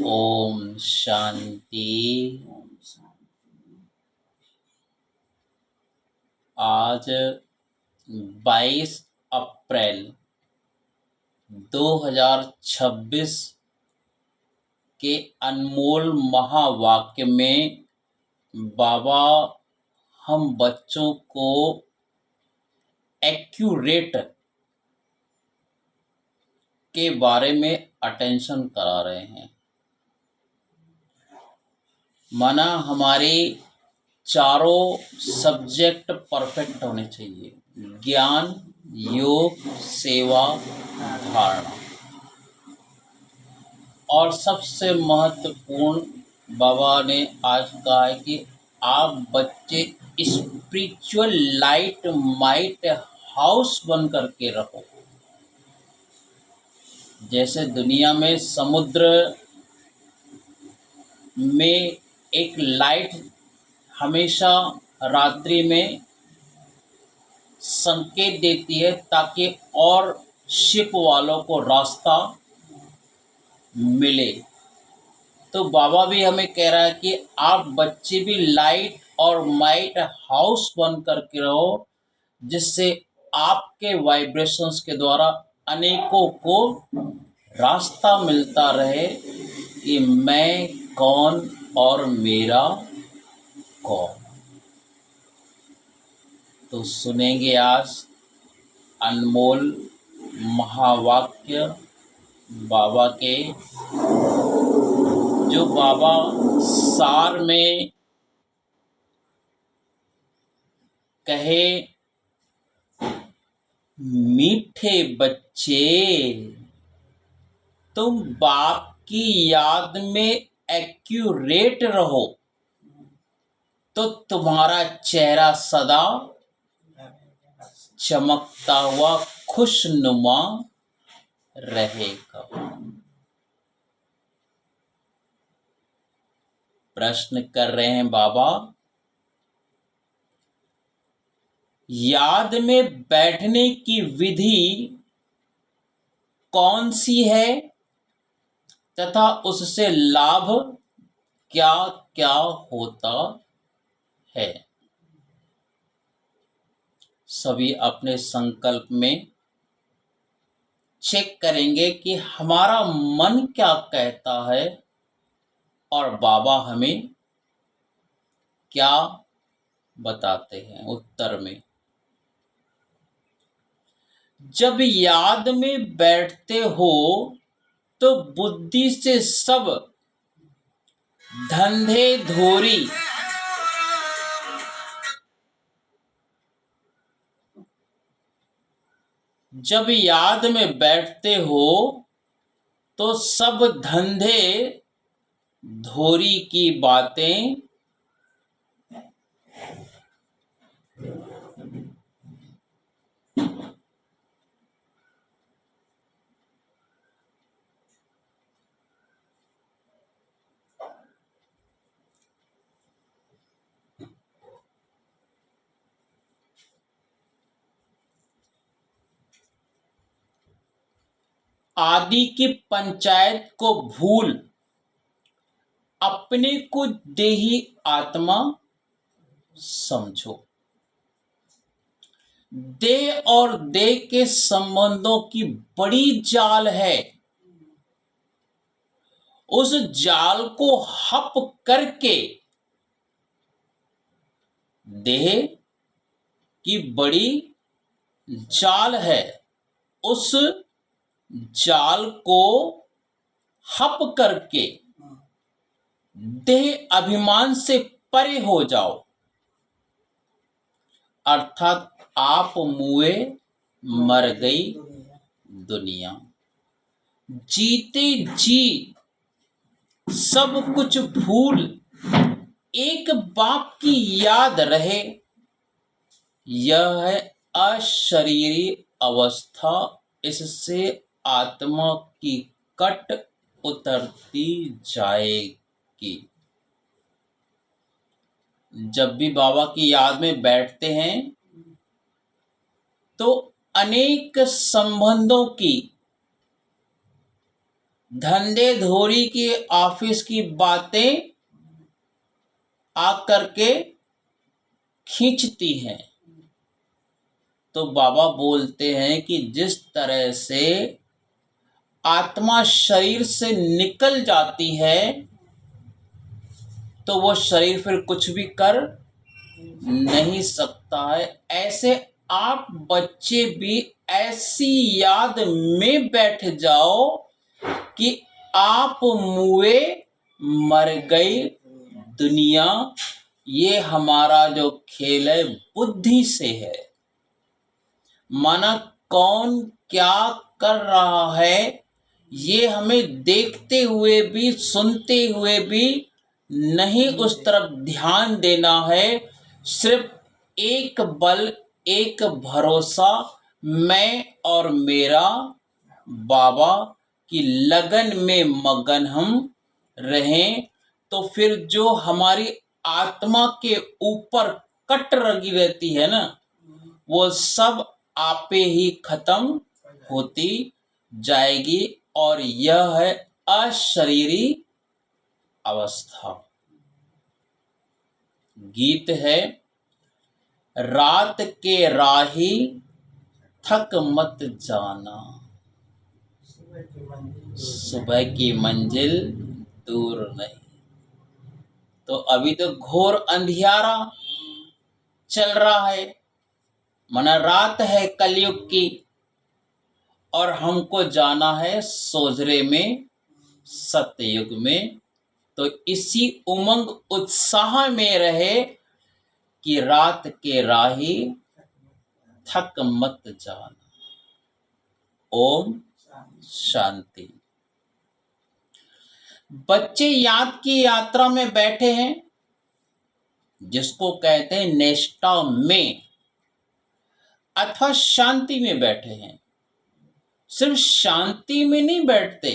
ओम शांति। आज 22 अप्रैल 2026 के अनमोल महावाक्य में बाबा हम बच्चों को एक्यूरेट के बारे में अटेंशन करा रहे हैं। माना हमारे चारों सब्जेक्ट परफेक्ट होने चाहिए: ज्ञान, योग, सेवा, धारणा। और सबसे महत्वपूर्ण बाबा ने आज कहा है कि आप बच्चे स्पिरिचुअल लाइट माइट हाउस बन करके रहो। जैसे दुनिया में समुद्र में एक लाइट हमेशा रात्रि में संकेत देती है ताकि और शिप वालों को रास्ता मिले, तो बाबा भी हमें कह रहा है कि आप बच्चे भी लाइट और माइट हाउस बन करके रहो, जिससे आपके वाइब्रेशंस के द्वारा अनेकों को रास्ता मिलता रहे कि मैं कौन और मेरा कौन। तो सुनेंगे आज अनमोल महावाक्य बाबा के, जो बाबा सार में कहे, मीठे बच्चे तुम बाप की याद में एक्यूरेट रहो तो तुम्हारा चेहरा सदा चमकता हुआ खुशनुमा रहेगा। प्रश्न कर रहे हैं बाबा, याद में बैठने की विधि कौन सी है तथा उससे लाभ क्या क्या होता है? सभी अपने संकल्प में चेक करेंगे कि हमारा मन क्या कहता है और बाबा हमें क्या बताते हैं उत्तर में। जब याद में बैठते हो तो बुद्धि से सब धंधे धोरी जब याद में बैठते हो तो सब धंधे धोरी की बातें आदि की पंचायत को भूल अपने को देही आत्मा समझो। देह और देह के संबंधों की बड़ी जाल है। उस जाल को हप करके देह की बड़ी जाल है, उस जाल को हप करके देह अभिमान से परे हो जाओ। अर्थात आप मुए मर गई दुनिया। जीते जी सब कुछ भूल एक बाप की याद रहे, यह है अशरीरी अवस्था। इससे आत्मा की कट उतरती जाएगी। जब भी बाबा की याद में बैठते हैं तो अनेक संबंधों की धंधे धोरी की ऑफिस की बातें आकर के खींचती हैं। तो बाबा बोलते हैं कि जिस तरह से आत्मा शरीर से निकल जाती है तो वो शरीर फिर कुछ भी कर नहीं सकता है, ऐसे आप बच्चे भी ऐसी याद में बैठ जाओ कि आप मुए मर गई दुनिया, ये हमारा जो खेल है बुद्धि से है। माना कौन क्या कर रहा है ये हमें देखते हुए भी सुनते हुए भी नहीं उस तरफ ध्यान देना है। सिर्फ एक बल, एक भरोसा, मैं और मेरा बाबा की लगन में मगन हम रहें, तो फिर जो हमारी आत्मा के ऊपर कट लगी रहती है ना, वो सब आपे ही खत्म होती जाएगी। और यह है अशरीरी अवस्था। गीत है, रात के राही थक मत जाना, सुबह की मंजिल दूर नहीं। तो अभी तो घोर अंधियारा चल रहा है, माना रात है कलयुग की, और हमको जाना है सोजरे में, सत्ययुग में। तो इसी उमंग उत्साह में रहे कि रात के राही थक मत जाना। ओम शांति। बच्चे याद की यात्रा में बैठे हैं, जिसको कहते हैं नेष्टा में अथवा शांति में बैठे हैं। सिर्फ शांति में नहीं बैठते,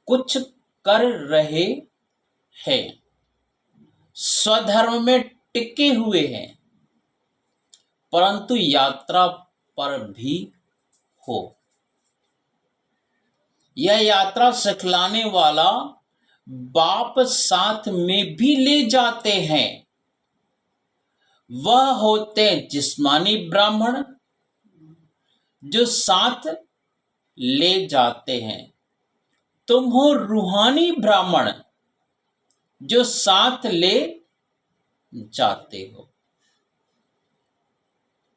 कुछ कर रहे हैं, स्वधर्म में टिके हुए हैं, परंतु यात्रा पर भी हो। यह यात्रा सिखलाने वाला बाप साथ में भी ले जाते हैं। वह होते जिस्मानी ब्राह्मण जो साथ ले जाते हैं। तुम हो रूहानी ब्राह्मण जो साथ ले जाते हो।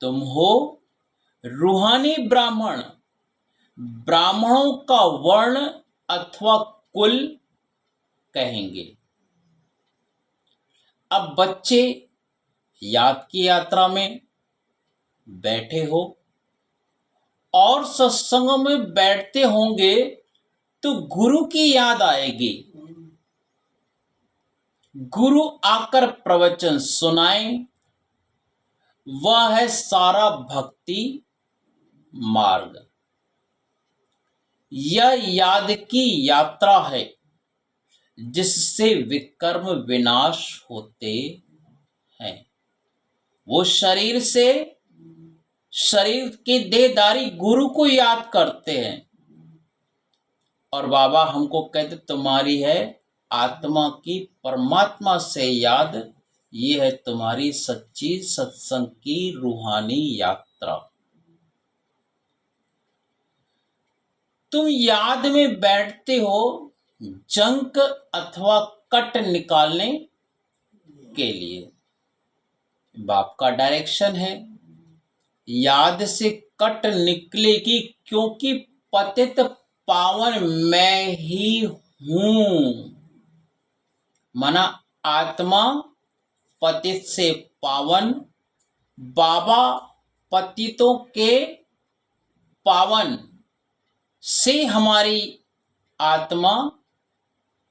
तुम हो रूहानी ब्राह्मण, ब्राह्मणों का वर्ण अथवा कुल कहेंगे। अब बच्चे याद की यात्रा में बैठे हो और सत्संगों में बैठते होंगे तो गुरु की याद आएगी। गुरु आकर प्रवचन सुनाए, वह है सारा भक्ति मार्ग। यह याद की यात्रा है जिससे विकर्म विनाश होते हैं। वो शरीर से, शरीर की देहधारी गुरु को याद करते हैं, और बाबा हमको कहते तुम्हारी है आत्मा की परमात्मा से याद, ये है तुम्हारी सच्ची सत्संग की रूहानी यात्रा। तुम याद में बैठते हो जंक अथवा कट निकालने के लिए। बाप का डायरेक्शन है, याद से कट निकलेगी, क्योंकि पतित पावन मैं ही हूं। माना आत्मा पतित से पावन, बाबा पतितों के पावन से हमारी आत्मा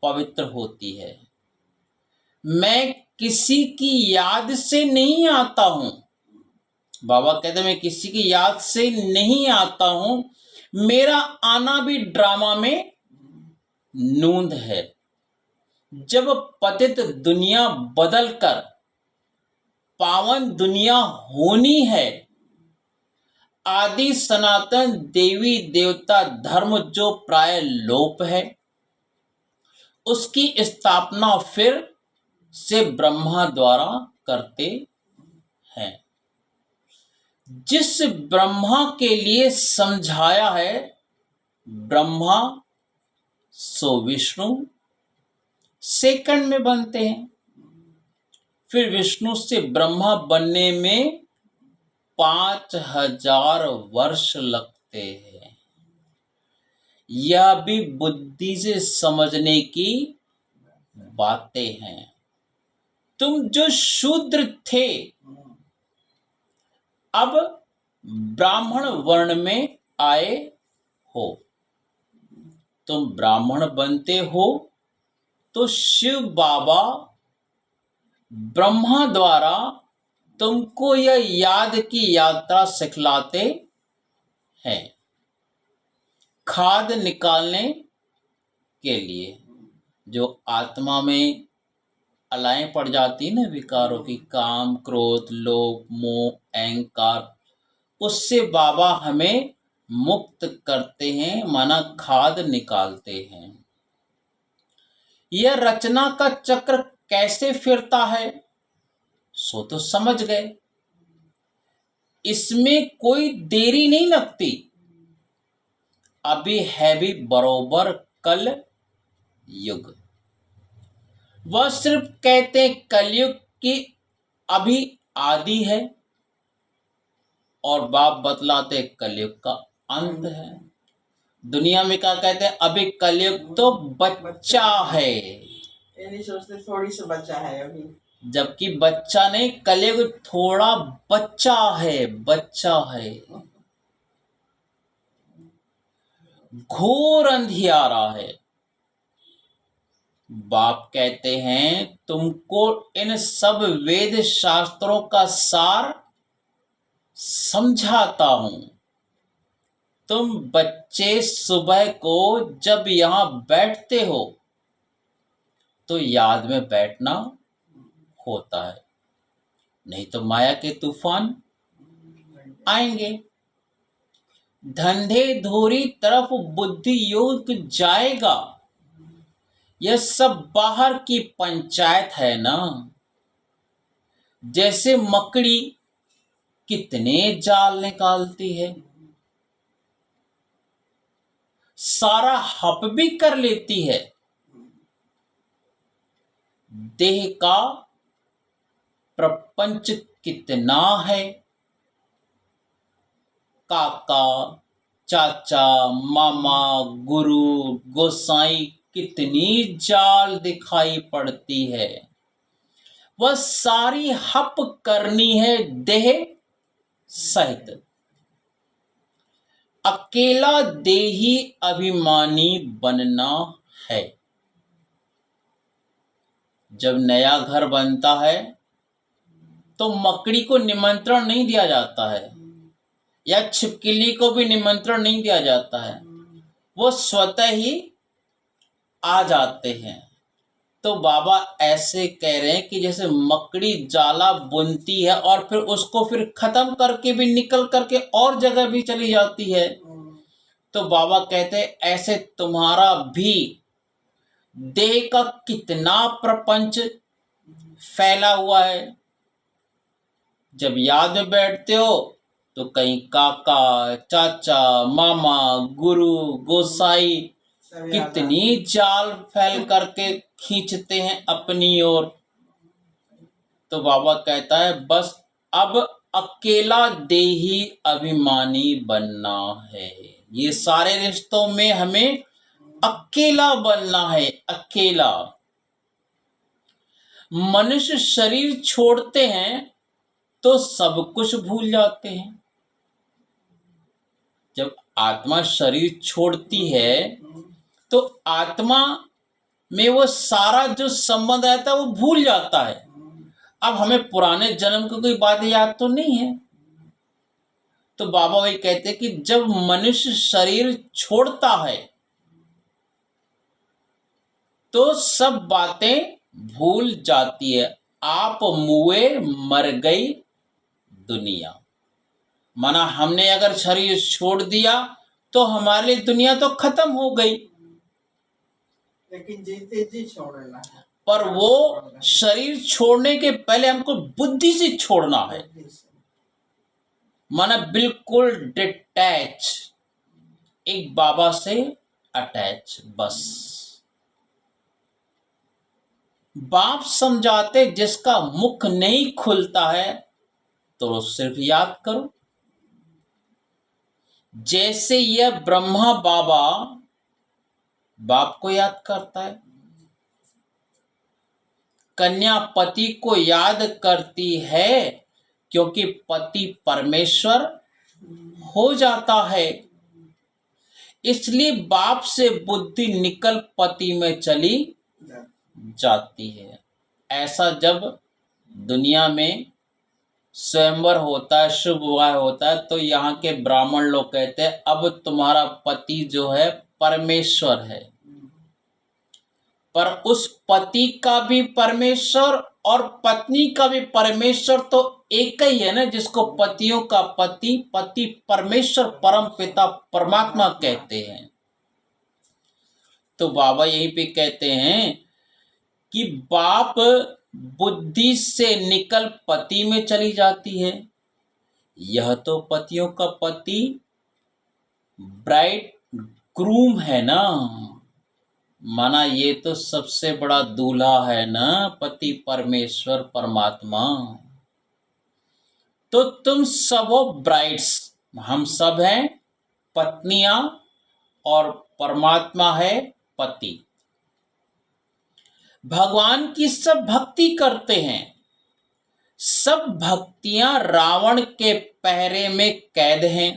पवित्र होती है। मैं किसी की याद से नहीं आता हूं। बाबा कहते मैं किसी की याद से नहीं आता हूं, मेरा आना भी ड्रामा में नूंद है। जब पतित दुनिया बदलकर पावन दुनिया होनी है, आदि सनातन देवी देवता धर्म जो प्राय लोप है, उसकी स्थापना फिर से ब्रह्मा द्वारा करते हैं। जिस ब्रह्मा के लिए समझाया है ब्रह्मा सो विष्णु सेकंड में बनते हैं। फिर विष्णु से ब्रह्मा बनने में 5000 वर्ष लगते हैं। यह भी बुद्धि से समझने की बातें हैं। तुम जो शूद्र थे अब ब्राह्मण वर्ण में आए हो। तुम ब्राह्मण बनते हो तो शिव बाबा ब्रह्मा द्वारा तुमको यह याद की यात्रा सिखलाते हैं। खाद निकालने के लिए जो आत्मा में अलाएं पड़ जाती ना विकारों की, काम क्रोध लोभ मोह अहंकार, उससे बाबा हमें मुक्त करते हैं, माना खाद निकालते हैं। यह रचना का चक्र कैसे फिरता है सो तो समझ गए। इसमें कोई देरी नहीं लगती। अभी है भी बरोबर कल युग। वह सिर्फ कहते कलयुग की अभी आदि है और बाप बतलाते कलयुग का अंत है। दुनिया में क्या कहते हैं, अभी कलयुग तो बच्चा है। ये नहीं सोचते थोड़ी सी बच्चा है अभी, जबकि बच्चा नहीं, कलयुग थोड़ा बच्चा है, बच्चा है। घोर अंधियारा है। बाप कहते हैं तुमको इन सब वेद शास्त्रों का सार समझाता हूं। तुम बच्चे सुबह को जब यहां बैठते हो तो याद में बैठना होता है, नहीं तो माया के तूफान आएंगे। धंधे धूरी तरफ बुद्धि योग जाएगा। यह सब बाहर की पंचायत है ना। जैसे मकड़ी कितने जाल निकालती है, सारा हप भी कर लेती है। देह का प्रपंच कितना है, काका चाचा मामा गुरु गोसाई कितनी जाल दिखाई पड़ती है। वह सारी हप करनी है देह सहित। अकेला देही अभिमानी बनना है। जब नया घर बनता है तो मकड़ी को निमंत्रण नहीं दिया जाता है या छिपकली को भी निमंत्रण नहीं दिया जाता है, वो स्वतः ही आ जाते हैं। तो बाबा ऐसे कह रहे हैं कि जैसे मकड़ी जाला बुनती है और फिर उसको फिर खत्म करके भी निकल करके और जगह भी चली जाती है, तो बाबा कहते हैं ऐसे तुम्हारा भी देह का कितना प्रपंच फैला हुआ है। जब याद में बैठते हो तो कहीं काका चाचा मामा गुरु गोसाई कितनी जाल फैल करके खींचते हैं अपनी ओर। तो बाबा कहता है बस अब अकेला देही अभिमानी बनना है। ये सारे रिश्तों में हमें अकेला बनना है, अकेला। मनुष्य शरीर छोड़ते हैं तो सब कुछ भूल जाते हैं। जब आत्मा शरीर छोड़ती है तो आत्मा में वो सारा जो संबंध रहता है वो भूल जाता है। अब हमें पुराने जन्म की कोई बात याद तो नहीं है। तो बाबा वही कहते हैं कि जब मनुष्य शरीर छोड़ता है तो सब बातें भूल जाती है। आप मुए मर गई दुनिया। माना हमने अगर शरीर छोड़ दिया तो हमारे लिए दुनिया तो खत्म हो गई, लेकिन जीते जी छोड़ना है। पर वो शरीर छोड़ने के पहले हमको बुद्धि से छोड़ना है। बुद्धि से। माना बिल्कुल डिटैच, एक बाबा से अटैच। बस बाप समझाते जिसका मुख नहीं खुलता है तो सिर्फ याद करो। जैसे यह ब्रह्मा बाबा बाप को याद करता है, कन्या पति को याद करती है क्योंकि पति परमेश्वर हो जाता है। इसलिए बाप से बुद्धि निकल पति में चली जाती है। ऐसा जब दुनिया में स्वयंवर होता है, शुभ विवाह होता है, तो यहाँ के ब्राह्मण लोग कहते हैं अब तुम्हारा पति जो है परमेश्वर है। पर उस पति का भी परमेश्वर और पत्नी का भी परमेश्वर तो एक ही है ना, जिसको पतियों का पति पति परमेश्वर परम पिता परमात्मा कहते हैं। तो बाबा यहीं पे कहते हैं कि बाप बुद्धि से निकल पति में चली जाती है। यह तो पतियों का पति ब्राइड ग्रूम है ना, माना ये तो सबसे बड़ा दूल्हा है ना, पति परमेश्वर परमात्मा। तो तुम सब हो ब्राइड्स, हम सब हैं पत्नियां और परमात्मा है पति। भगवान की सब भक्ति करते हैं। सब भक्तियां रावण के पहरे में कैद हैं,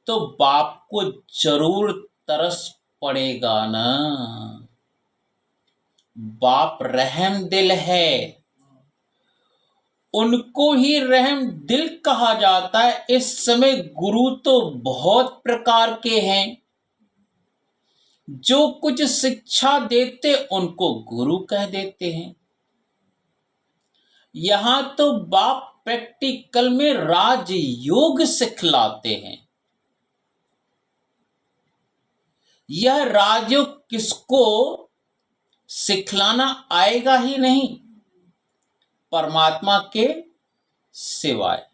तो बाप को जरूर तरस पड़ेगा ना। बाप रहम दिल है, उनको ही रहम दिल कहा जाता है। इस समय गुरु तो बहुत प्रकार के हैं, जो कुछ शिक्षा देते उनको गुरु कह देते हैं। यहां तो बाप प्रैक्टिकल में राजयोग सिखलाते हैं। यह राजयोग किसको सिखलाना आएगा ही नहीं, परमात्मा के सिवाय।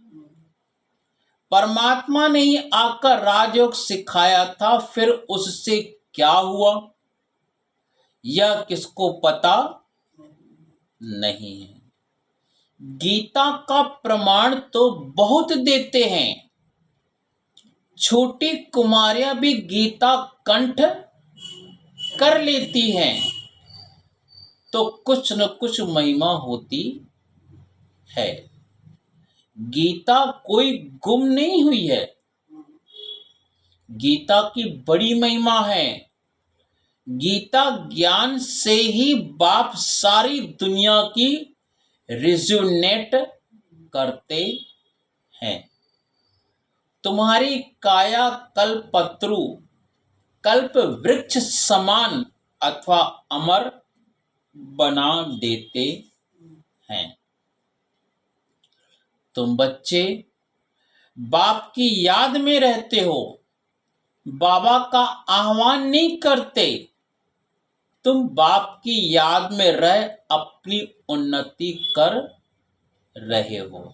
परमात्मा ने ही आकर राजयोग सिखाया था, फिर उससे क्या हुआ यह किसको पता नहीं है। गीता का प्रमाण तो बहुत देते हैं, छोटी कुमारियां भी गीता कंठ कर लेती हैं, तो कुछ न कुछ महिमा होती है। गीता कोई गुम नहीं हुई है, गीता की बड़ी महिमा है। गीता ज्ञान से ही बाप सारी दुनिया की रिज्यूनेट करते हैं। तुम्हारी काया कल्पत्रु कल्प वृक्ष समान अथवा अमर बना देते हैं। तुम बच्चे बाप की याद में रहते हो, बाबा का आह्वान नहीं करते। तुम बाप की याद में रह अपनी उन्नति कर रहे हो।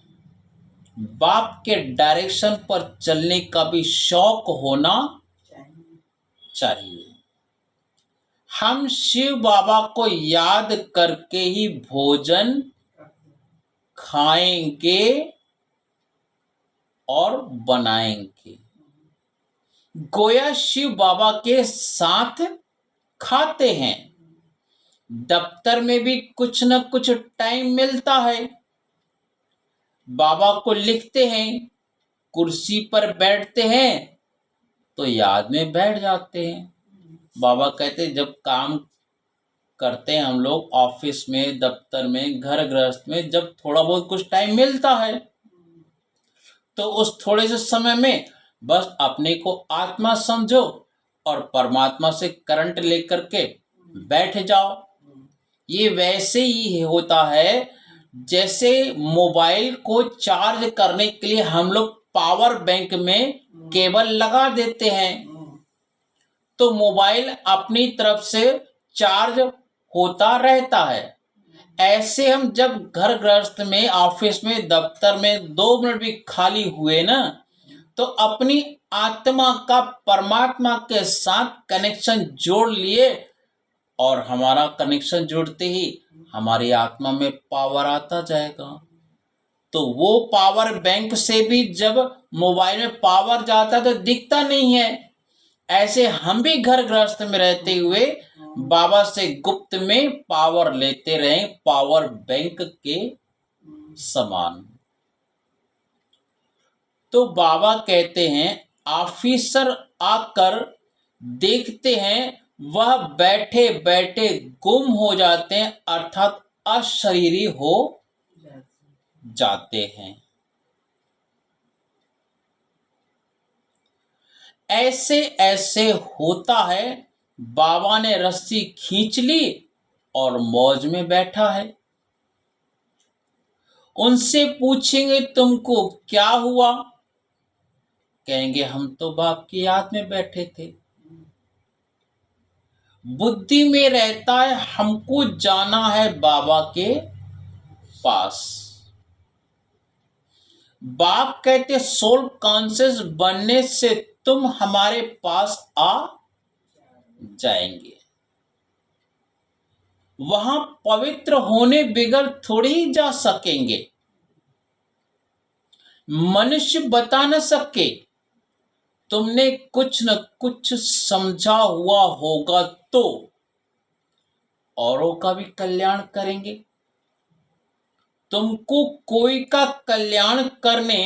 बाप के डायरेक्शन पर चलने का भी शौक होना चाहिए। हम शिव बाबा को याद करके ही भोजन खाएंगे और बनाएंगे। गोया शिव बाबा के साथ खाते हैं। दफ्तर में भी कुछ न कुछ टाइम मिलता है, बाबा को लिखते हैं, कुर्सी पर बैठते हैं तो याद में बैठ जाते हैं। बाबा कहते जब काम करते हैं हम लोग ऑफिस में, दफ्तर में, घर गृहस्थ में, जब थोड़ा बहुत कुछ टाइम मिलता है तो उस थोड़े से समय में बस अपने को आत्मा समझो और परमात्मा से करंट लेकर के बैठ जाओ। ये वैसे ही होता है जैसे मोबाइल को चार्ज करने के लिए हम लोग पावर बैंक में केबल लगा देते हैं, तो मोबाइल अपनी तरफ से चार्ज होता रहता है। ऐसे हम जब घर गृहस्थ में, ऑफिस में, दफ्तर में 2 मिनट भी खाली हुए ना, तो अपनी आत्मा का परमात्मा के साथ कनेक्शन जोड़ लिए, और हमारा कनेक्शन जुड़ते ही हमारी आत्मा में पावर आता जाएगा। तो वो पावर बैंक से भी जब मोबाइल में पावर जाता तो दिखता नहीं है। ऐसे हम भी घर गृहस्थ में रहते हुए बाबा से गुप्त में पावर लेते रहे, पावर बैंक के समान। तो बाबा कहते हैं ऑफिसर आकर देखते हैं वह बैठे बैठे गुम हो जाते हैं, अर्थात अशरीरी हो जाते हैं। ऐसे ऐसे होता है, बाबा ने रस्सी खींच ली और मौज में बैठा है। उनसे पूछेंगे तुमको क्या हुआ, कहेंगे हम तो बाप की याद में बैठे थे। बुद्धि में रहता है हमको जाना है बाबा के पास। बाप कहते सोल कॉन्शियस बनने से तुम हमारे पास आ जाएंगे। वहां पवित्र होने बिगड़ थोड़ी ही जा सकेंगे। मनुष्य बता न सके, तुमने कुछ न कुछ समझा हुआ होगा तो औरों का भी कल्याण करेंगे। तुमको कोई का कल्याण करने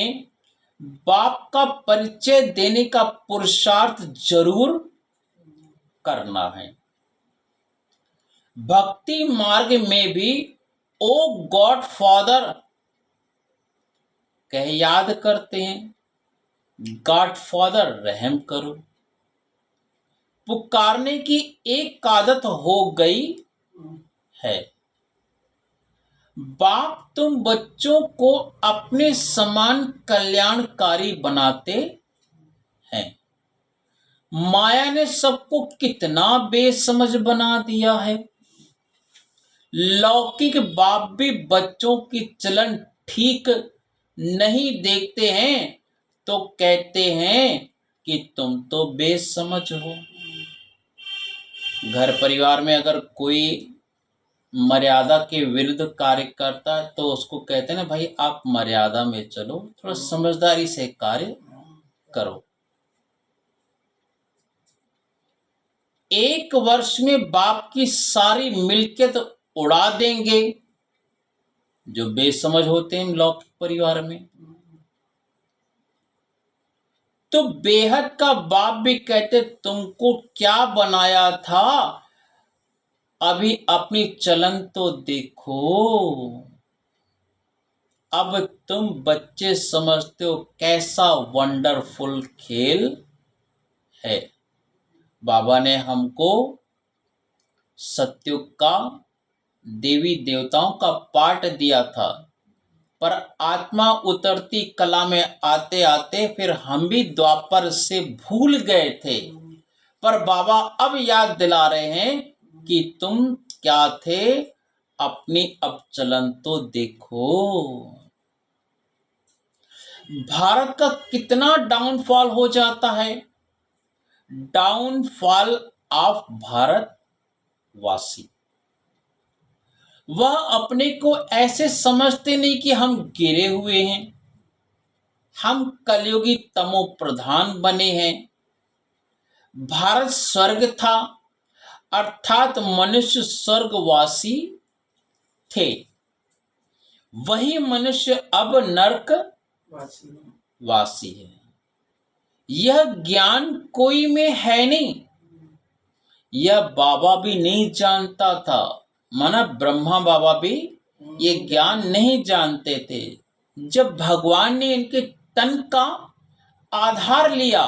बाप का परिचय देने का पुरुषार्थ जरूर करना है। भक्ति मार्ग में भी ओ गॉड फादर कह याद करते हैं, गॉड फादर रहम करो। पुकारने की एक आदत हो गई है। बाप तुम बच्चों को अपने समान कल्याणकारी बनाते हैं। माया ने सबको कितना बेसमझ बना दिया है। लौकिक बाप भी बच्चों की चलन ठीक नहीं देखते हैं तो कहते हैं कि तुम तो बेसमझ हो। घर परिवार में अगर कोई मर्यादा के विरुद्ध कार्य करता है तो उसको कहते हैं ना, भाई आप मर्यादा में चलो, थोड़ा समझदारी से कार्य करो। 1 वर्ष में बाप की सारी मिल्कियत उड़ा देंगे जो बेसमझ होते हैं लौकिक परिवार में। तो बेहद का बाप भी कहते तुमको क्या बनाया था, अभी अपनी चलन तो देखो। अब तुम बच्चे समझते हो कैसा वंडरफुल खेल है। बाबा ने हमको सत्युग का देवी देवताओं का पाठ दिया था, पर आत्मा उतरती कला में आते आते फिर हम भी द्वापर से भूल गए थे। पर बाबा अब याद दिला रहे हैं कि तुम क्या थे, अपनी अब चलन तो देखो। भारत का कितना डाउनफॉल हो जाता है। डाउनफॉल ऑफ भारत वासी। वह अपने को ऐसे समझते नहीं कि हम गिरे हुए हैं, हम कलयुगी तमो प्रधान बने हैं। भारत स्वर्ग था, अर्थात मनुष्य स्वर्गवासी थे। वही मनुष्य अब नरक वासी है। यह ज्ञान कोई में है नहीं। यह बाबा भी नहीं जानता था, माना ब्रह्मा बाबा भी ये ज्ञान नहीं जानते थे। जब भगवान ने इनके तन का आधार लिया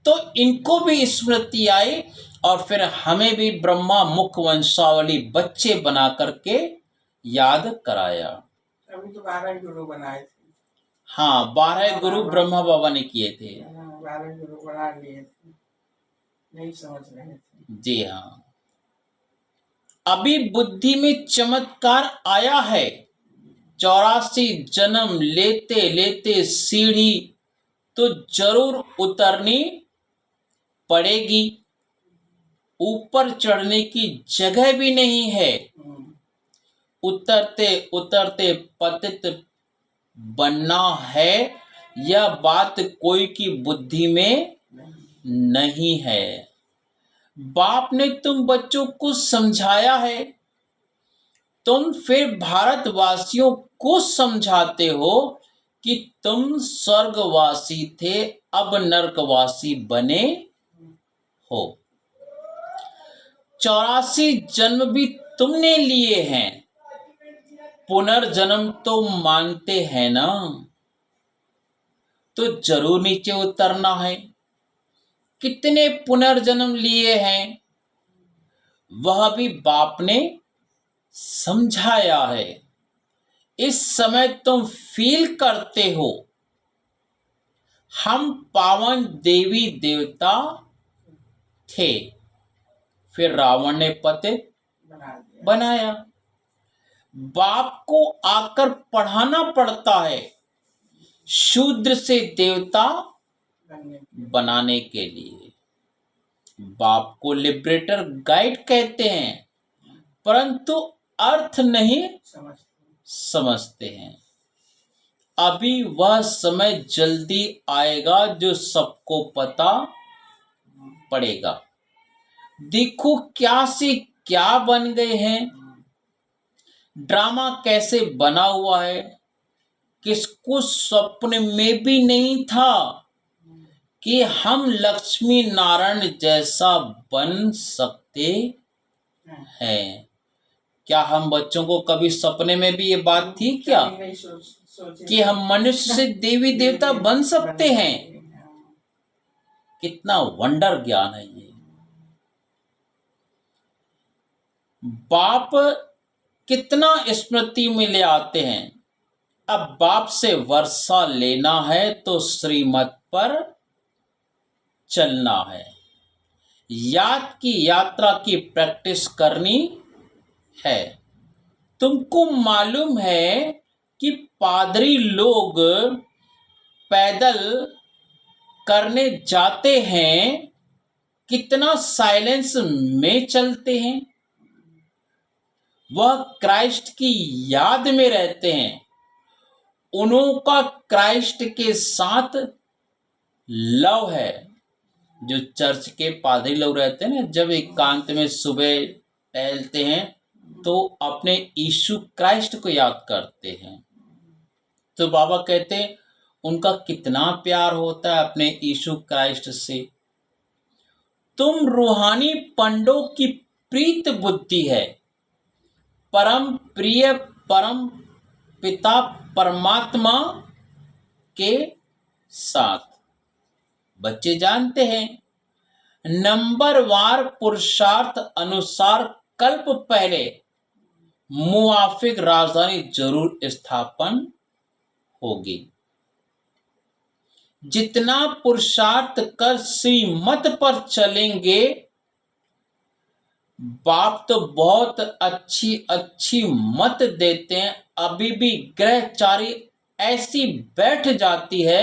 तो इनको भी स्मृति आई और फिर हमें भी ब्रह्मा मुख वंशावली बच्चे बना करके याद कराया। अभी तो 12 गुरु बनाए थे। हाँ, 12 गुरु ब्रह्मा बाबा ने किए थे। 12 गुरु बना लिए थे, नहीं समझ रहे थे। जी हाँ। अभी बुद्धि में चमत्कार आया है। 84 जन्म लेते लेते सीढ़ी तो जरूर उतरनी पड़ेगी। ऊपर चढ़ने की जगह भी नहीं है। उतरते उतरते पतित बनना है, यह बात कोई की बुद्धि में नहीं है। बाप ने तुम बच्चों को समझाया है, तुम फिर भारतवासियों को समझाते हो कि तुम स्वर्गवासी थे, अब नरकवासी बने हो। 84 जन्म भी तुमने लिए हैं, पुनर्जन्म तो मानते हैं ना, तो जरूर नीचे उतरना है। कितने पुनर्जन्म लिए हैं वह भी बाप ने समझाया है। इस समय तुम फील करते हो हम पावन देवी देवता थे, फिर रावण ने पतित बनाया। बाप को आकर पढ़ाना पड़ता है शूद्र से देवता बनाने के लिए। बाप को लिबरेटर गाइड कहते हैं, परंतु अर्थ नहीं समझते हैं। अभी वह समय जल्दी आएगा जो सबको पता पड़ेगा। देखो क्या से क्या बन गए हैं, ड्रामा कैसे बना हुआ है। किसको स्वप्न में भी नहीं था कि हम लक्ष्मी नारायण जैसा बन सकते हैं। क्या हम बच्चों को कभी सपने में भी ये बात थी क्या कि हम मनुष्य से देवी देवता बन सकते हैं? कितना वंडर ज्ञान है ये। बाप कितना स्मृति में ले आते हैं। अब बाप से वर्षा लेना है तो श्रीमत पर चलना है। याद की यात्रा की प्रैक्टिस करनी है। तुमको मालूम है कि पादरी लोग पैदल करने जाते हैं, कितना साइलेंस में चलते हैं। वह क्राइस्ट की याद में रहते हैं। उनका क्राइस्ट के साथ लव है। जो चर्च के पादरी लोग रहते हैं ना, जब एकांत में सुबह टहलते हैं तो अपने यीशु क्राइस्ट को याद करते हैं। तो बाबा कहते हैं उनका कितना प्यार होता है अपने यीशु क्राइस्ट से। तुम रूहानी पंडों की प्रीत बुद्धि है, परम प्रिय परम पिता परमात्मा के साथ। बच्चे जानते हैं नंबरवार पुरुषार्थ अनुसार कल्प पहले मुआफिक राजधानी जरूर स्थापन होगी। जितना पुरुषार्थ कर श्रीमत पर चलेंगे, बाप तो बहुत अच्छी अच्छी मत देते हैं। अभी भी ग्रहचारी ऐसी बैठ जाती है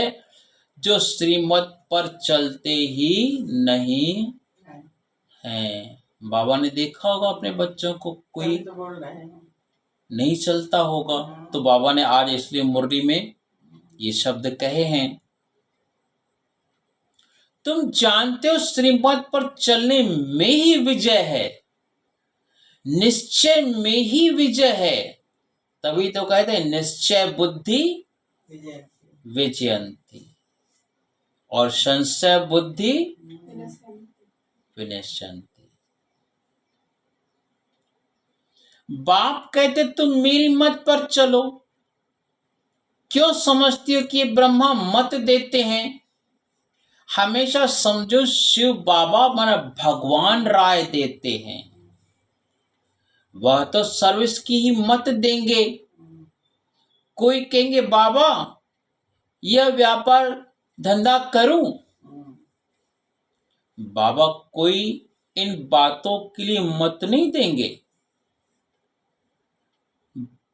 जो श्रीमत पर चलते ही नहीं हैं। बाबा ने देखा होगा अपने बच्चों को, कोई तो बोल रहे हैं नहीं चलता होगा, तो बाबा ने आज इसलिए मुरली में ये शब्द कहे हैं। तुम जानते हो श्रीमत पर चलने में ही विजय है, निश्चय में ही विजय है। तभी तो कहते हैं निश्चय बुद्धि विजयंती और संशय बुद्धि विनश्यंती। बाप कहते तुम मेरी मत पर चलो। क्यों समझती हो कि ये ब्रह्मा मत देते हैं? हमेशा समझो शिव बाबा माना भगवान राय देते हैं। वह तो सर्विस की ही मत देंगे। कोई कहेंगे बाबा यह व्यापार धंधा करूं? बाबा कोई इन बातों के लिए मत नहीं देंगे।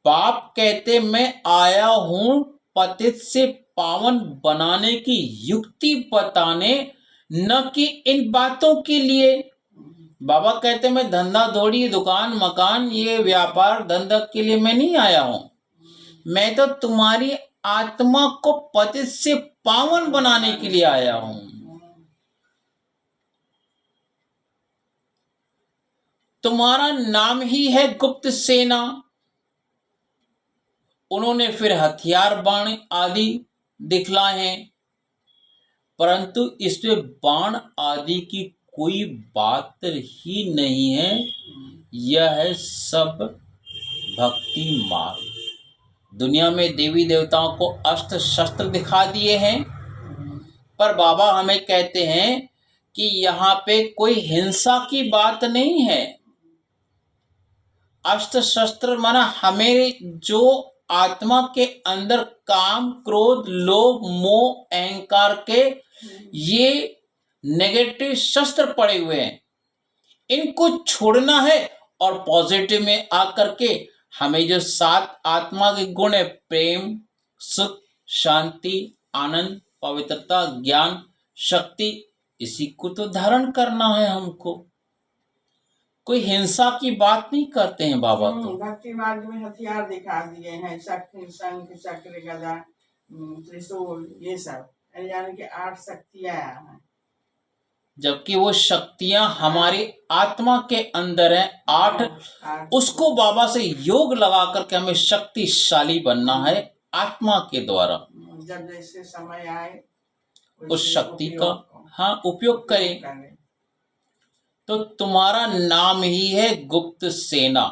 बाप कहते मैं आया हूं पतित से पावन बनाने की युक्ति बताने, न कि इन बातों के लिए। बाबा कहते मैं धंधा दौड़ी दुकान मकान ये व्यापार धंधा के लिए मैं नहीं आया हूं। मैं तो तुम्हारी आत्मा को पतित से पावन बनाने के लिए आया हूं। तुम्हारा नाम ही है गुप्त सेना। उन्होंने फिर हथियार बाण आदि दिखलाए हैं, परंतु इसमें बाण आदि की कोई बात ही नहीं है। यह है सब भक्ति मार्ग। दुनिया में देवी देवताओं को अस्त्र शस्त्र दिखा दिए हैं, पर बाबा हमें कहते हैं कि यहाँ पे कोई हिंसा की बात नहीं है। अस्त्र शस्त्र माना हमें जो आत्मा के अंदर काम क्रोध लोभ मोह अहंकार के ये नेगेटिव शस्त्र पड़े हुए हैं, इनको छोड़ना है और पॉजिटिव में आकर के हमें जो सात आत्मा के गुण है प्रेम सुख शांति आनंद पवित्रता ज्ञान शक्ति, इसी को तो धारण करना है हमको। कोई हिंसा की बात नहीं करते हैं बाबा। तो भक्ति मार्ग में हथियार दिखा दिए हैं, शक्ति शंख चक्र गदा त्रिशूल ये सब, यानी कि 8 शक्तियां हैं, जबकि वो शक्तियां हमारी आत्मा के अंदर हैं 8। उसको बाबा से योग लगा करके हमें शक्तिशाली बनना है आत्मा के द्वारा। जब जैसे समय आए उस शक्ति का उपयोग करें। तो तुम्हारा नाम ही है गुप्त सेना।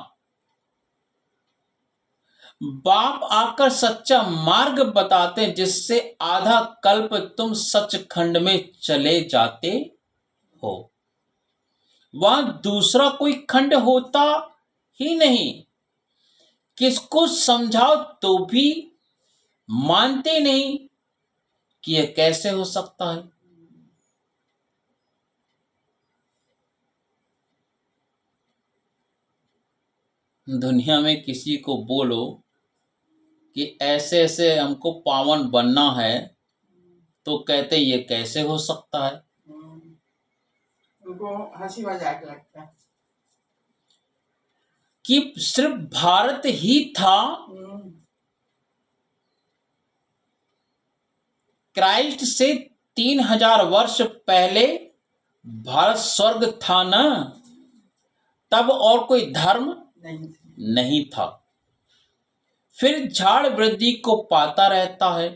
बाप आकर सच्चा मार्ग बताते हैं, जिससे आधा कल्प तुम सचखंड में चले जाते हो। वहां दूसरा कोई खंड होता ही नहीं। किसको समझाओ तो भी मानते नहीं कि यह कैसे हो सकता है। दुनिया में किसी को बोलो कि ऐसे ऐसे हमको पावन बनना है, तो कहते ये कैसे हो सकता है। उनको हंसी मजाक लगता है कि सिर्फ भारत ही था। क्राइस्ट से 3000 वर्ष पहले भारत स्वर्ग था ना, तब और कोई धर्म नहीं था। फिर झाड़ वृद्धि को पाता रहता है।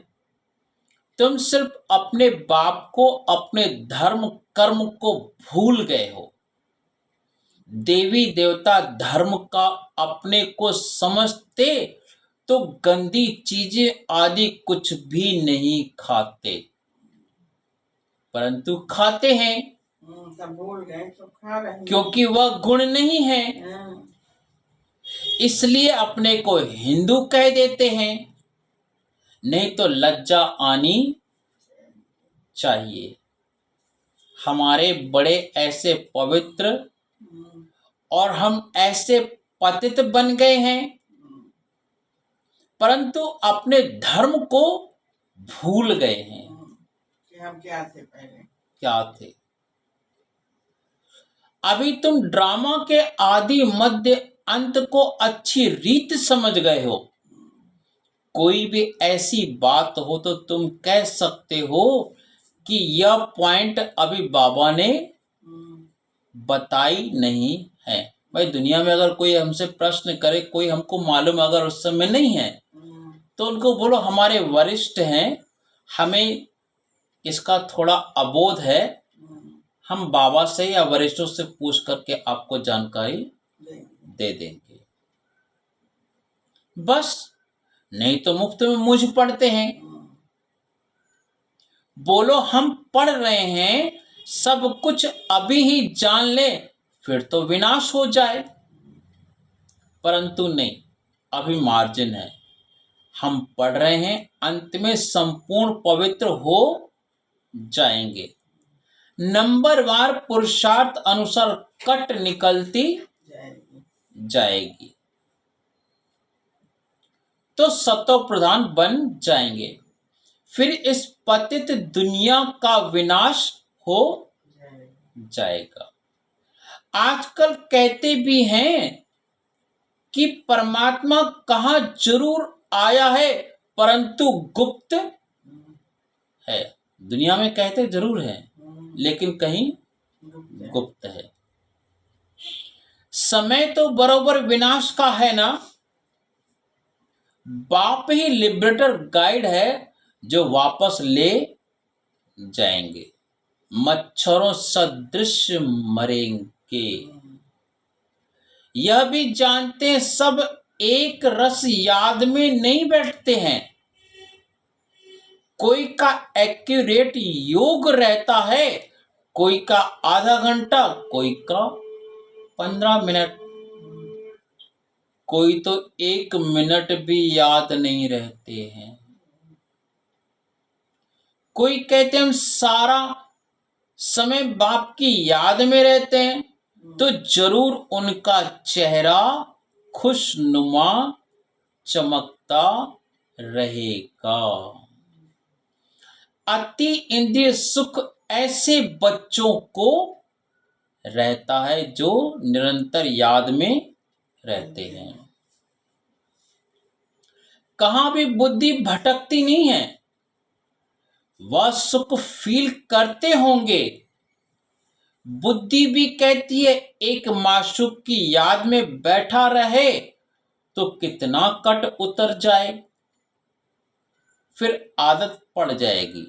तुम सिर्फ अपने बाप को अपने धर्म कर्म को भूल गए हो। देवी देवता धर्म का अपने को समझते तो गंदी चीजें आदि कुछ भी नहीं खाते, परंतु खाते हैं भूल गए तो खा रहे हैं, क्योंकि वह गुण नहीं है, इसलिए अपने को हिंदू कह देते हैं। नहीं तो लज्जा आनी चाहिए। हमारे बड़े ऐसे पवित्र और हम ऐसे पतित बन गए हैं, परंतु अपने धर्म को भूल गए हैं कि हम क्या थे पहले, क्या थे। अभी तुम ड्रामा के आदि मध्य अंत को अच्छी रीत समझ गए हो। कोई भी ऐसी बात हो तो तुम कह सकते हो कि यह पॉइंट अभी बाबा ने बताई नहीं है। भाई दुनिया में अगर कोई हमसे प्रश्न करे, कोई हमको मालूम अगर उस समय नहीं है, तो उनको बोलो हमारे वरिष्ठ हैं, हमें इसका थोड़ा अबोध है, हम बाबा से या वरिष्ठों से पूछ करके आपको जानकारी दे देंगे। बस, नहीं तो मुफ्त में मुझ पढ़ते हैं। बोलो हम पढ़ रहे हैं, सब कुछ अभी ही जान ले, फिर तो विनाश हो जाए। परंतु नहीं, अभी मार्जिन है। हम पढ़ रहे हैं, अंत में संपूर्ण पवित्र हो जाएंगे। नंबरवार पुरुषार्थ अनुसार कट निकलती जाएगी तो सतो प्रधान बन जाएंगे। फिर इस पतित दुनिया का विनाश हो जाएगा। आजकल कहते भी हैं कि परमात्मा कहाँ जरूर आया है परंतु गुप्त है। दुनिया में कहते जरूर है लेकिन कहीं गुप्त है। समय तो बरोबर विनाश का है ना। बाप ही लिबरेटर गाइड है जो वापस ले जाएंगे। मच्छरों सदृश मरेंगे। यह भी जानते हैं सब एक रस याद में नहीं बैठते हैं। कोई का एक्यूरेट योग रहता है, कोई का आधा घंटा, कोई का 15 मिनट, कोई तो 1 मिनट भी याद नहीं रहते हैं। कोई कहते हम सारा समय बाप की याद में रहते हैं तो जरूर उनका चेहरा खुशनुमा चमकता रहेगा। अति इंद्रिय सुख ऐसे बच्चों को रहता है जो निरंतर याद में रहते हैं। कहां भी बुद्धि भटकती नहीं है। वह सुख फील करते होंगे। बुद्धि भी कहती है एक माशूक की याद में बैठा रहे तो कितना कट उतर जाए, फिर आदत पड़ जाएगी।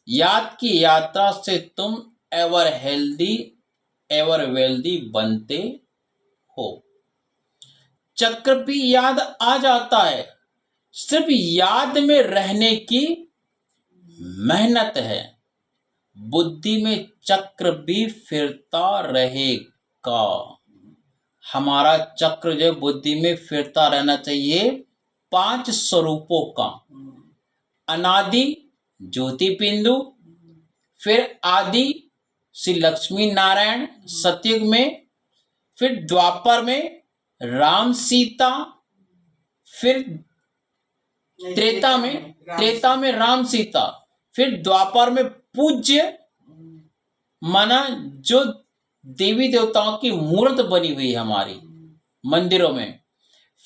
याद की यात्रा से तुम एवर हेल्दी एवर वेल्दी बनते हो। चक्र भी याद आ जाता है। सिर्फ याद में रहने की मेहनत है। बुद्धि में चक्र भी फिरता रहेगा। हमारा चक्र जो बुद्धि में फिरता रहना चाहिए 5 स्वरूपों का। अनादि ज्योति बिंदु, फिर आदि श्री लक्ष्मी नारायण सतयुग में, फिर द्वापर में राम सीता, फिर त्रेता में राम सीता, फिर द्वापर में पूज्य माना जो देवी देवताओं की मूर्त बनी हुई है हमारी मंदिरों में,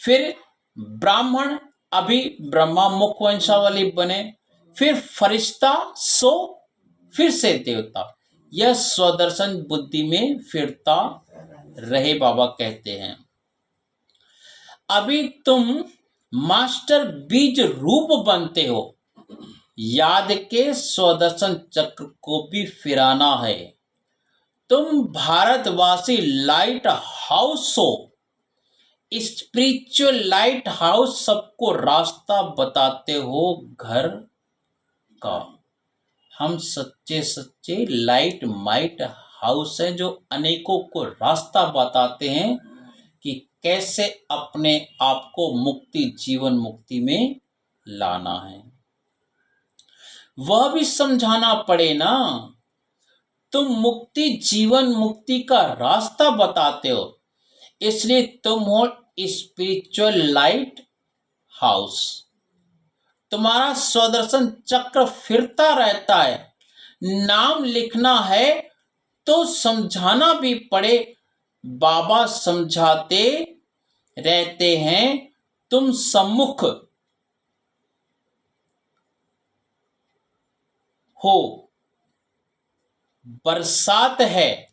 फिर ब्राह्मण अभी ब्रह्मा मुख वंशावली बने, फिर फरिश्ता सो, फिर से देवता। यह स्वदर्शन बुद्धि में फिरता रहे बाबा कहते हैं। अभी तुम मास्टर बीज रूप बनते हो। याद के स्वदर्शन चक्र को भी फिराना है। तुम भारतवासी लाइट हाउस हो। स्पिरिचुअल लाइट हाउस सबको रास्ता बताते हो घर का। हम सच्चे लाइट माइट हाउस हैं जो अनेकों को रास्ता बताते हैं कि कैसे अपने आप को मुक्ति जीवन मुक्ति में लाना है। वह भी समझाना पड़े ना। तुम मुक्ति जीवन मुक्ति का रास्ता बताते हो, इसलिए तुम हो स्पिरिचुअल लाइट हाउस। तुम्हारा स्वदर्शन चक्र फिरता रहता है। नाम लिखना है तो समझाना भी पड़े। बाबा समझाते रहते हैं। तुम सम्मुख हो। बरसात है,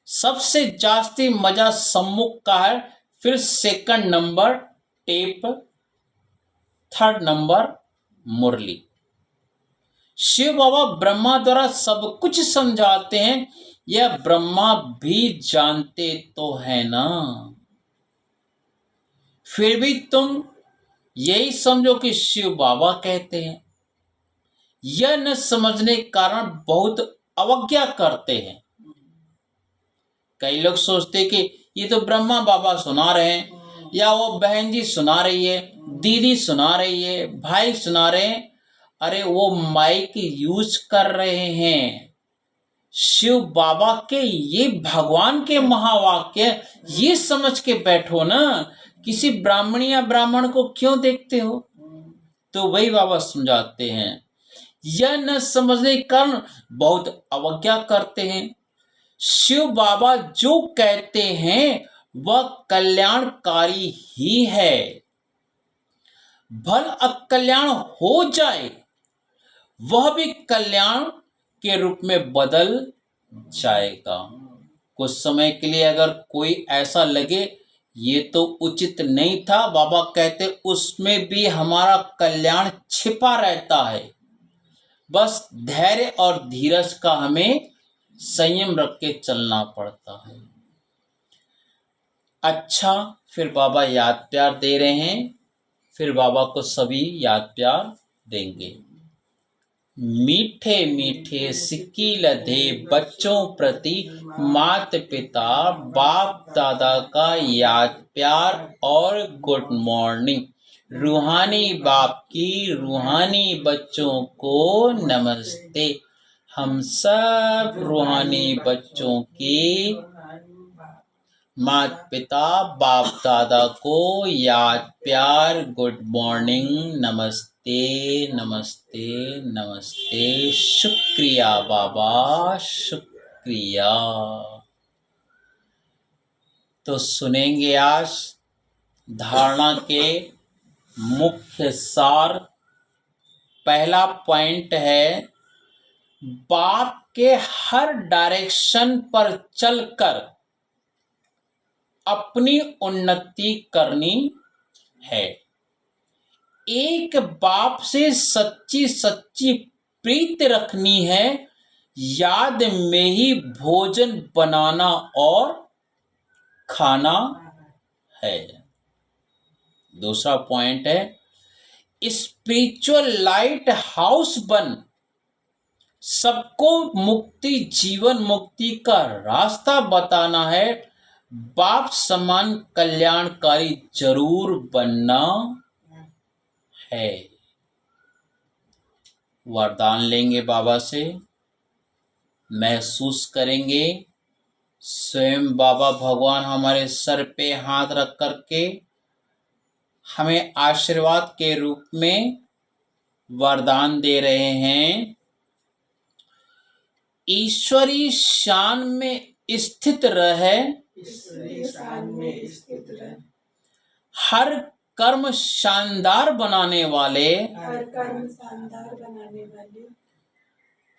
सबसे जास्ती मजा सम्मुख का है, फिर second number tape, third number Murli. Shiv Baba Brahma द्वारा सब कुछ समझाते हैं। यह ब्रह्मा भी जानते तो है ना। फिर भी तुम यही समझो कि शिव बाबा कहते हैं। यह न समझने के कारण बहुत अवज्ञा करते हैं। कई लोग सोचते कि ये तो ब्रह्मा बाबा सुना रहे हैं या वो बहन जी सुना रही है, दीदी सुना रही है, भाई सुना रहे हैं, अरे वो माइक यूज कर रहे हैं। शिव बाबा के ये भगवान के महावाक्य, ये समझ के बैठो ना। किसी ब्राह्मण या ब्राह्मण को क्यों देखते हो? तो वही बाबा समझाते हैं। यह न समझने के कारण बहुत अवज्ञा करते हैं। शिव बाबा जो कहते हैं वह कल्याणकारी ही है। भल अकल्याण हो जाए, वह भी कल्याण के रूप में बदल जाएगा। कुछ समय के लिए अगर कोई ऐसा लगे ये तो उचित नहीं था, बाबा कहते उसमें भी हमारा कल्याण छिपा रहता है। बस धैर्य और धीरज का हमें संयम रख के चलना पड़ता है। अच्छा, फिर बाबा याद प्यार दे रहे हैं, फिर बाबा को सभी याद प्यार देंगे। मीठे मीठे सिक्की लधे बच्चों प्रति माता पिता बाप दादा का याद प्यार और गुड मॉर्निंग। रूहानी बाप की रूहानी बच्चों को नमस्ते। हम सब रूहानी बच्चों की माता पिता बाप दादा को याद प्यार गुड मॉर्निंग, नमस्ते नमस्ते नमस्ते। शुक्रिया बाबा, शुक्रिया। तो सुनेंगे आज धारणा के मुख्य सार। पहला पॉइंट है, बाप के हर डायरेक्शन पर चलकर अपनी उन्नति करनी है। एक बाप से सच्ची सच्ची प्रीति रखनी है। याद में ही भोजन बनाना और खाना है। दूसरा पॉइंट है, स्पिरिचुअल लाइट हाउस बन सबको मुक्ति, जीवन मुक्ति का रास्ता बताना है। बाप समान कल्याणकारी जरूर बनना है। वरदान लेंगे बाबा से, महसूस करेंगे स्वयं बाबा भगवान हमारे सर पे हाथ रख करके हमें आशीर्वाद के रूप में वरदान दे रहे हैं। ईश्वरी शान में स्थित रहे, हर कर्म शानदार बनाने वाले,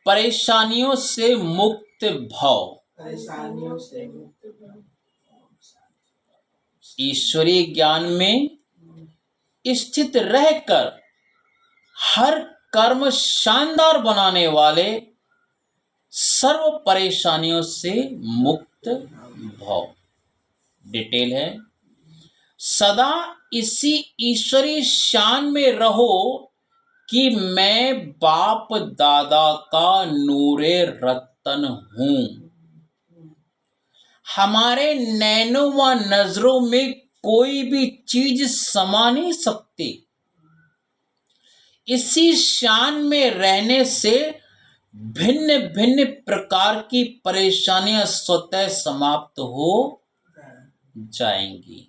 परेशानियों से मुक्त भव। ईश्वरीय ज्ञान में स्थित रहकर हर कर्म शानदार बनाने वाले, सर्व परेशानियों से मुक्त भव। डिटेल है, सदा इसी ईश्वरी शान में रहो कि मैं बाप दादा का नूरे रतन हूँ। हमारे नैनों व नजरों में कोई भी चीज समा नहीं सकती। इसी शान में रहने से भिन्न भिन्न प्रकार की परेशानियां स्वतः समाप्त हो जाएंगी।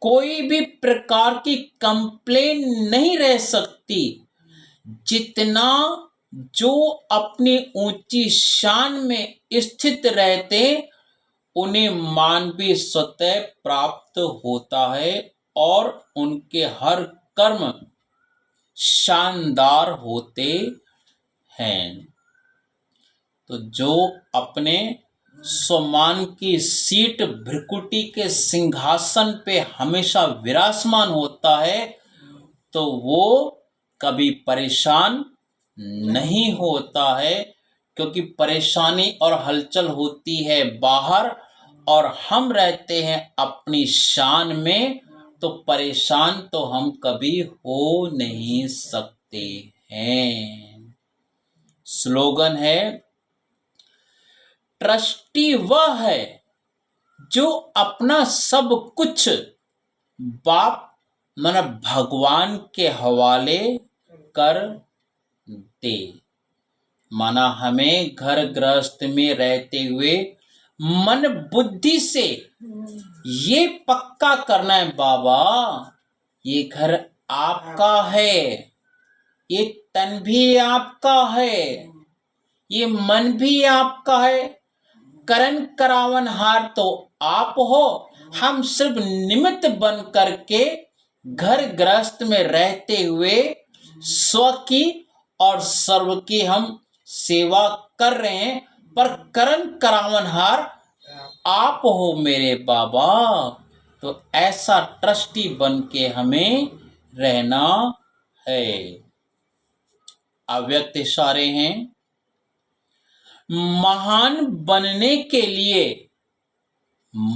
कोई भी प्रकार की कंप्लेन नहीं रह सकती। जितना जो अपनी ऊंची शान में स्थित रहते उन्हें मान भी स्वतः प्राप्त होता है और उनके हर कर्म शानदार होते हैं। तो जो अपने स्वमान की सीट भ्रिकुटी के सिंहासन पे हमेशा विराजमान होता है तो वो कभी परेशान नहीं होता है, क्योंकि परेशानी और हलचल होती है बाहर और हम रहते हैं अपनी शान में, तो परेशान तो हम कभी हो नहीं सकते हैं। स्लोगन है, ट्रस्टी वह है जो अपना सब कुछ बाप मन भगवान के हवाले कर दे। माना हमें घर गृहस्थ में रहते हुए मन बुद्धि से ये पक्का करना है, बाबा ये घर आपका है, ये तन भी आपका है, ये मन भी आपका है, करण करावन हार तो आप हो, हम सिर्फ निमित्त बन करके घर गृहस्थ में रहते हुए स्व की और सर्व की हम सेवा कर रहे हैं, पर करण करावन हार आप हो मेरे बाबा। तो ऐसा ट्रस्टी बन के हमें रहना है। अव्यक्त इशारे हैं, महान बनने के लिए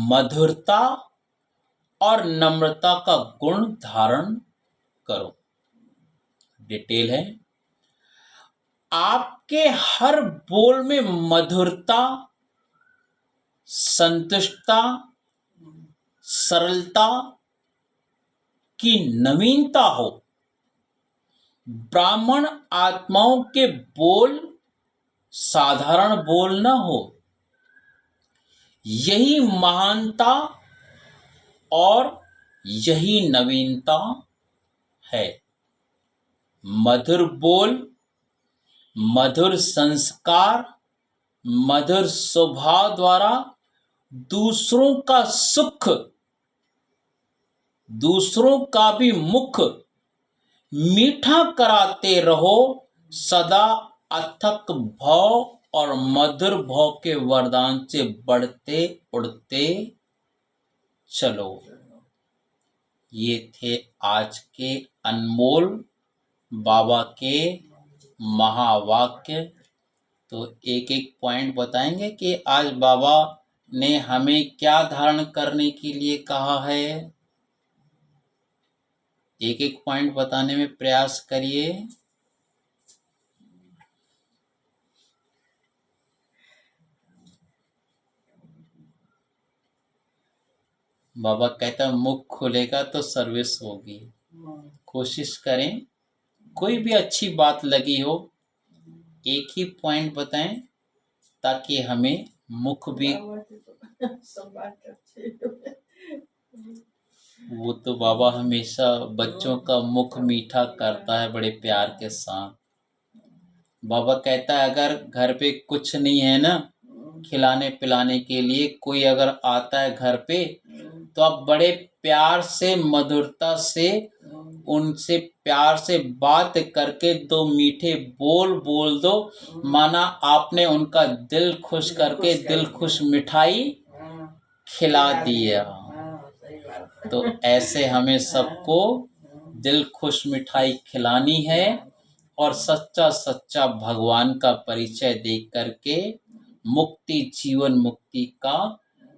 मधुरता और नम्रता का गुण धारण करो। डिटेल है, आपके हर बोल में मधुरता, संतुष्टता, सरलता की नवीनता हो। ब्राह्मण आत्माओं के बोल साधारण बोल न हो। यही महानता और यही नवीनता है। मधुर बोल, मधुर संस्कार, मधुर स्वभाव द्वारा दूसरों का सुख, दूसरों का भी मुख मीठा कराते रहो। सदा अथक भाव और मधुर भाव के वरदान से बढ़ते उड़ते चलो। ये थे आज के अनमोल बाबा के महावाक्य। तो एक एक पॉइंट बताएंगे कि आज बाबा ने हमें क्या धारण करने के लिए कहा है। एक एक पॉइंट बताने में प्रयास करिए। बाबा कहता मुख खुलेगा तो सर्विस होगी। कोशिश करें, कोई भी अच्छी बात लगी हो एक ही पॉइंट बताएं, ताकि हमें मुख भी, वो तो बाबा हमेशा बच्चों का मुख मीठा करता है बड़े प्यार के साथ। बाबा कहता है अगर घर पे कुछ नहीं है ना खिलाने पिलाने के लिए, कोई अगर आता है घर पे तो आप बड़े प्यार से मधुरता से उनसे प्यार से बात करके दो मीठे बोल बोल दो, माना आपने उनका दिल खुश करके दिल खुश मिठाई खिला दिया। तो ऐसे हमें सबको दिल खुश मिठाई खिलानी है और सच्चा सच्चा भगवान का परिचय दे करके मुक्ति, जीवन मुक्ति का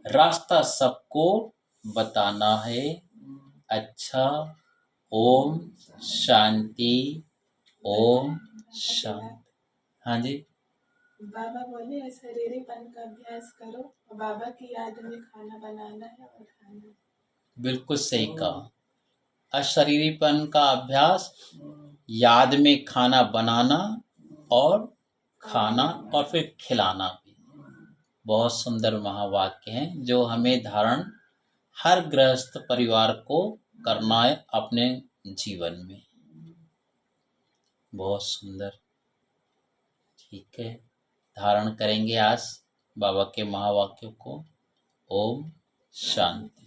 रास्ता सबको बताना है। अच्छा, ओम शांति, ओम शांति। हाँ जी, बाबा बोले शरीरीपन का अभ्यास करो और बाबा की याद में खाना बनाना है और खाना है। बिल्कुल सही कहा। अशरीरीपन का अभ्यास, याद में खाना बनाना और खाना और फिर खिलाना भी। बहुत सुंदर महावाक्य हैं जो हमें धारण हर गृहस्थ परिवार को करना है अपने जीवन में। बहुत सुंदर। ठीक है, धारण करेंगे आज बाबा के महावाक्यों को। ओम शांति।